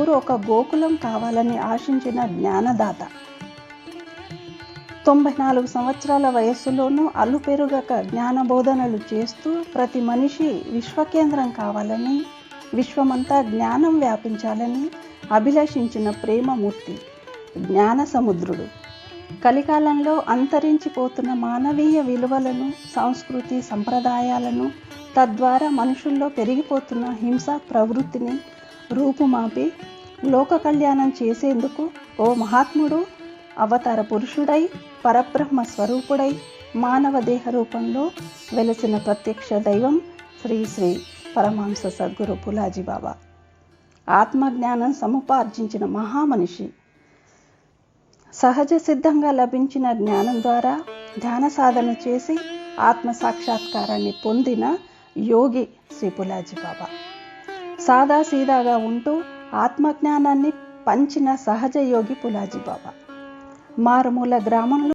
ఊరు ఒక గోకులం కావాలని ఆశించిన జ్ఞానదాత. 94 సంవత్సరాల వయస్సులోనూ అలుపెరుగక జ్ఞానబోధనలు చేస్తూ ప్రతి మనిషి విశ్వకేంద్రం కావాలని, విశ్వమంతా జ్ఞానం వ్యాపించాలని అభిలషించిన ప్రేమమూర్తి, జ్ఞాన సముద్రుడు. కలికాలంలో అంతరించిపోతున్న మానవీయ విలువలను, సంస్కృతి సంప్రదాయాలను, తద్వారా మనుషుల్లో పెరిగిపోతున్న హింసా ప్రవృత్తిని రూపుమాపి లోక కళ్యాణం చేసేందుకు ఓ మహాత్ముడు అవతార పురుషుడై, పరబ్రహ్మ స్వరూపుడై, మానవ దేహ రూపంలో వెలసిన ప్రత్యక్ష దైవం శ్రీ శ్రీ పరమహంస సద్గురు పులాజీ బాబా. ఆత్మజ్ఞానం సముపార్జించిన మహామనిషి. సహజ సిద్ధంగా లభించిన జ్ఞానం ద్వారా ధ్యాన సాధన చేసి ఆత్మ సాక్షాత్కారాన్ని పొందిన యోగి శ్రీ పులాజీ బాబా. సాదాసీదాగా ఉంటూ ఆత్మజ్ఞానాన్ని పంచిన సహజ యోగి పులాజీ బాబా. మారుమూల గ్రామంలో